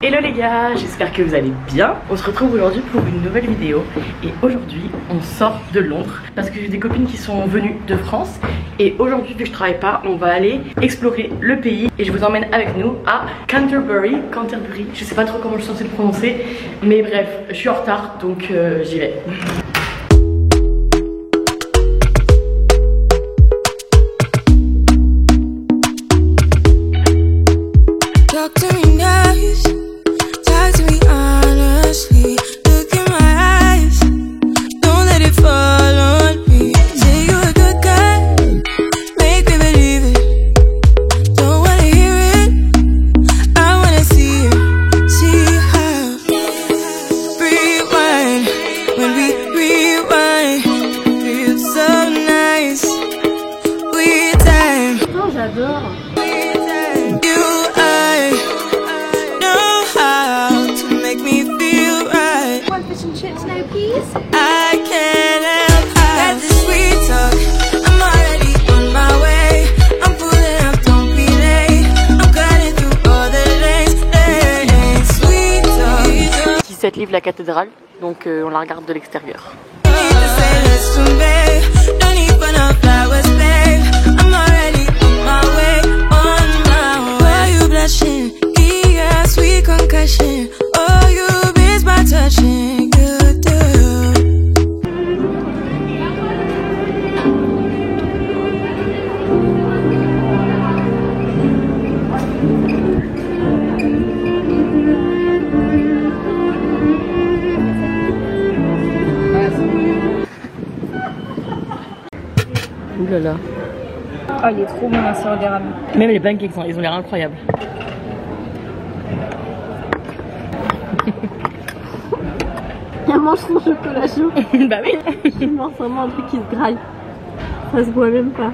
Hello les gars, j'espère que vous allez bien. On se retrouve aujourd'hui pour une nouvelle vidéo. Et aujourd'hui on sort de Londres parce que j'ai des copines qui sont venues de France. Et aujourd'hui vu que je travaille pas, on va aller explorer le pays. Et je vous emmène avec nous à Canterbury. Je sais pas trop comment je suis censée le prononcer. Mais bref, je suis en retard donc j'y vais. Cette livre la cathédrale, donc on la regarde de l'extérieur. Ouh là là. Oh, il est trop bon la sirop d'érable. Même les pancakes, ils ont l'air incroyables. Elle mange son chocolat chaud. Bah oui. Je mange vraiment un truc qui se graille. Ça se voit même pas.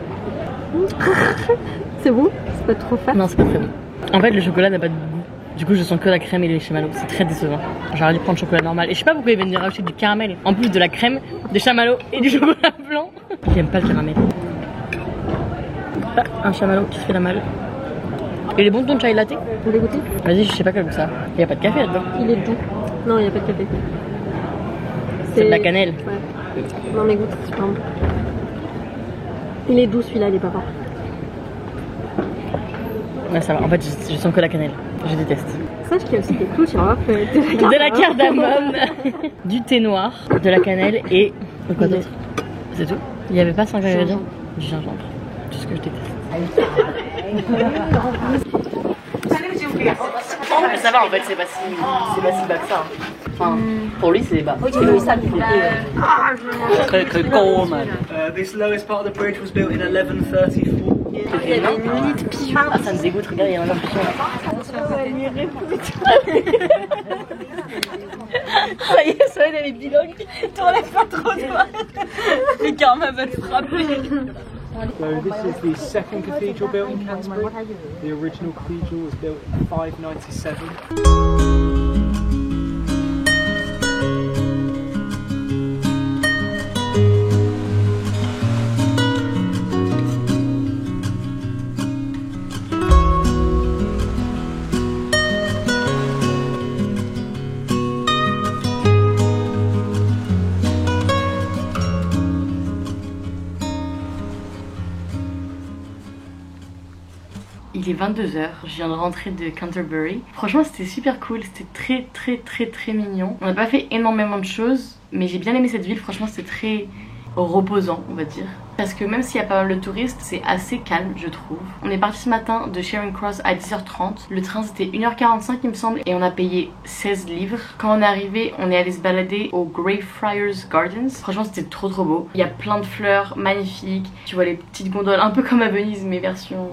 C'est bon? C'est pas trop fat? Non, c'est pas très bon. En fait, le chocolat n'a pas de goût. Du coup, je sens que la crème et les chamallows. C'est très décevant. J'aurais dû prendre chocolat normal. Et je sais pas pourquoi ils viennent de rajouter du caramel. En plus de la crème, des chamallows et du chocolat blanc. J'aime pas le caramel. Ah, un chamallow qui se fait la malle. Et les bons ton chai latte? Vous voulez goûter? Vas-y, je sais pas quel goût ça. Il y a pas de café là-dedans. Il est doux. Non, il y a pas de café. C'est de la cannelle. Ouais. Non mais goûte, c'est super bon. Il est doux celui-là, il est pas fort. Ouais, ça va. En fait, je sens que la cannelle. Je déteste. Sache qu'il y a aussi des clous sur l'offre. De la cardamome, du thé noir, de la cannelle et quoi d'autre? C'est tout. Il n'y avait pas 5 ingrédients? Du gingembre. Tout ce que je déteste. Ça va en fait, c'est pas si bas que ça. Enfin, pour lui c'est bas. This lowest part of the bridge was built in 1134. Il y avait une limite pigeon. Ah, ça me dégoûte, regarde, il y a un impression là. Ça y est, ça elle est bilingue. T'enlèves pas trop toi. Le karma va te frapper. So this is the second cathedral built in Canterbury. The original cathedral was built in 597. Il est 22h, je viens de rentrer de Canterbury. Franchement c'était super cool, c'était très mignon. On n'a pas fait énormément de choses, mais j'ai bien aimé cette ville, franchement c'était très reposant on va dire. Parce que même s'il y a pas mal de touristes, c'est assez calme je trouve. On est parti ce matin de Charing Cross à 10h30. Le train c'était 1h45 il me semble et on a payé 16 livres. Quand on est arrivé, on est allé se balader au Greyfriars Gardens. Franchement c'était trop beau. Il y a plein de fleurs magnifiques. Tu vois les petites gondoles un peu comme à Venise mais version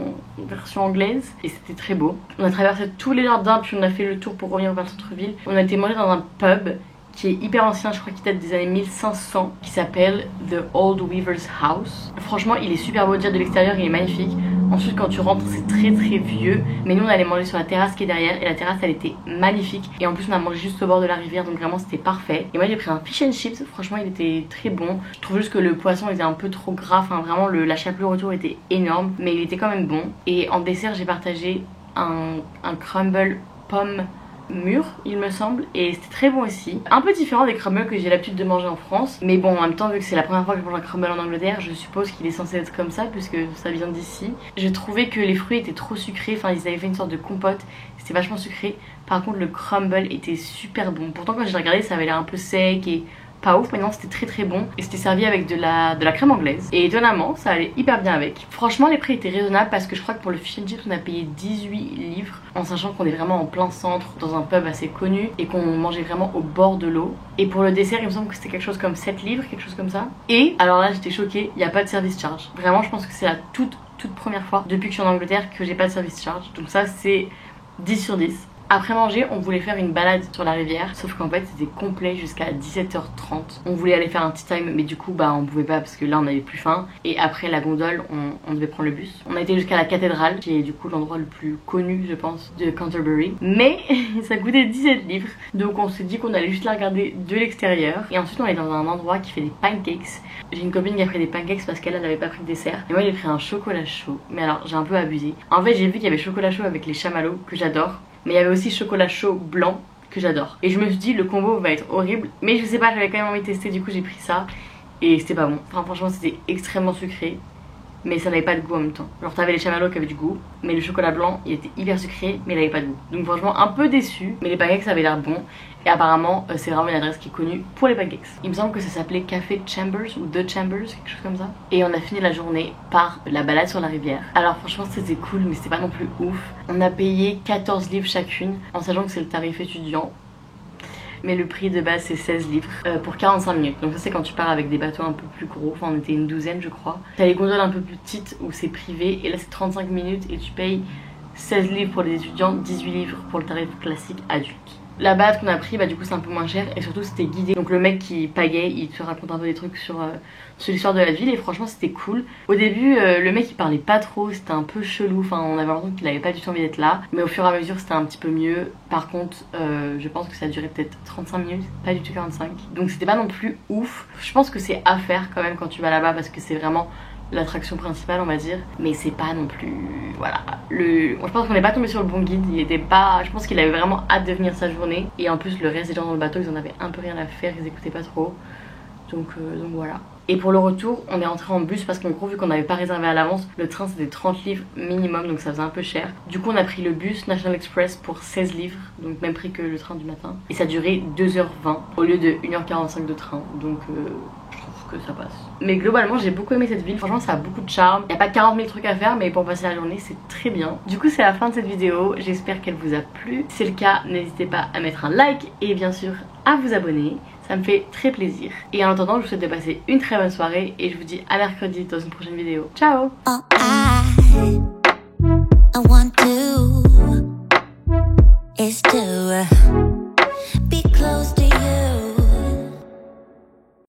anglaise. Et c'était très beau. On a traversé tous les jardins puis on a fait le tour pour revenir vers le centre-ville. On a été manger dans un pub qui est hyper ancien, je crois qu'il date des années 1500, qui s'appelle The Old Weaver's House. Franchement il est super beau, déjà de l'extérieur il est magnifique. Ensuite quand tu rentres c'est très vieux. Mais nous on allait manger sur la terrasse qui est derrière et la terrasse elle était magnifique. Et en plus on a mangé juste au bord de la rivière donc vraiment c'était parfait. Et moi j'ai pris un fish and chips, franchement il était très bon. Je trouve juste que le poisson était un peu trop gras, enfin vraiment la chapelure autour était énorme. Mais il était quand même bon. Et en dessert j'ai partagé un crumble pomme mûr il me semble, et c'était très bon aussi. Un peu différent des crumbles que j'ai l'habitude de manger en France, mais bon en même temps vu que c'est la première fois que je mange un crumble en Angleterre, je suppose qu'il est censé être comme ça puisque ça vient d'ici. J'ai trouvé que les fruits étaient trop sucrés, enfin ils avaient fait une sorte de compote, c'était vachement sucré. Par contre le crumble était super bon, pourtant quand j'ai regardé ça avait l'air un peu sec et pas ouf, mais non c'était très très bon. Et c'était servi avec de la crème anglaise. Et étonnamment ça allait hyper bien avec. Franchement les prix étaient raisonnables parce que je crois que pour le fish and chips on a payé 18 livres. En sachant qu'on est vraiment en plein centre, dans un pub assez connu. Et qu'on mangeait vraiment au bord de l'eau. Et pour le dessert il me semble que c'était quelque chose comme 7 livres, quelque chose comme ça. Et alors là j'étais choquée, il n'y a pas de service charge. Vraiment je pense que c'est la toute première fois depuis que je suis en Angleterre que j'ai pas de service charge. Donc ça c'est 10 sur 10. Après manger, on voulait faire une balade sur la rivière, sauf qu'en fait c'était complet jusqu'à 17h30. On voulait aller faire un tea time, mais du coup bah on pouvait pas parce que là on avait plus faim. Et après la gondole, on devait prendre le bus. On a été jusqu'à la cathédrale, qui est du coup l'endroit le plus connu je pense de Canterbury. Mais ça coûtait 17 livres, donc on s'est dit qu'on allait juste la regarder de l'extérieur. Et ensuite on est dans un endroit qui fait des pancakes. J'ai une copine qui a pris des pancakes parce qu'elle n'avait pas pris de dessert. Et moi j'ai pris un chocolat chaud, mais alors j'ai un peu abusé. En fait j'ai vu qu'il y avait chocolat chaud avec les chamallows, que j'adore. Mais il y avait aussi chocolat chaud blanc que j'adore. Et je me suis dit le combo va être horrible. Mais je sais pas, j'avais quand même envie de tester, du coup j'ai pris ça. Et c'était pas bon. Enfin franchement c'était extrêmement sucré. Mais ça n'avait pas de goût en même temps. Genre t'avais les chamallows qui avaient du goût. Mais le chocolat blanc il était hyper sucré mais il avait pas de goût. Donc franchement un peu déçu. Mais les pancakes ça avait l'air bon. Et apparemment c'est vraiment une adresse qui est connue pour les pancakes. Il me semble que ça s'appelait Café Chambers ou The Chambers, quelque chose comme ça. Et on a fini la journée par la balade sur la rivière. Alors franchement c'était cool mais c'était pas non plus ouf. On a payé 14 livres chacune en sachant que c'est le tarif étudiant. Mais le prix de base c'est 16 livres pour 45 minutes. Donc ça c'est quand tu pars avec des bateaux un peu plus gros. Enfin on était une douzaine je crois. T'as les gondoles un peu plus petites où c'est privé. Et là c'est 35 minutes et tu payes 16 livres pour les étudiants, 18 livres pour le tarif classique adulte. La balade qu'on a pris bah du coup c'est un peu moins cher et surtout c'était guidé. Donc le mec qui pagaie il te raconte un peu des trucs sur l'histoire de la ville et franchement c'était cool. Au début le mec il parlait pas trop, c'était un peu chelou, enfin on avait l'impression qu'il avait pas du tout envie d'être là. Mais au fur et à mesure c'était un petit peu mieux. Par contre je pense que ça a duré peut-être 35 minutes, pas du tout 45. Donc c'était pas non plus ouf. Je pense que c'est à faire quand même quand tu vas là-bas parce que c'est vraiment l'attraction principale on va dire, mais c'est pas non plus voilà je pense qu'on n'est pas tombé sur le bon guide. Il était pas, je pense qu'il avait vraiment hâte de venir sa journée et en plus le reste des gens dans le bateau ils en avaient un peu rien à faire, ils écoutaient pas trop donc voilà. Et pour le retour on est rentré en bus parce qu'en gros vu qu'on n'avait pas réservé à l'avance le train c'était 30 livres minimum donc ça faisait un peu cher. Du coup on a pris le bus National Express pour 16 livres donc même prix que le train du matin et ça durait 2h20 au lieu de 1h45 de train donc que ça passe. Mais globalement j'ai beaucoup aimé cette ville, franchement ça a beaucoup de charme. Il n'y a pas 40 000 trucs à faire mais pour passer la journée c'est très bien. Du coup c'est la fin de cette vidéo, j'espère qu'elle vous a plu. Si c'est le cas n'hésitez pas à mettre un like et bien sûr à vous abonner, ça me fait très plaisir. Et en attendant je vous souhaite de passer une très bonne soirée et je vous dis à mercredi dans une prochaine vidéo. Ciao. I want to is to be close to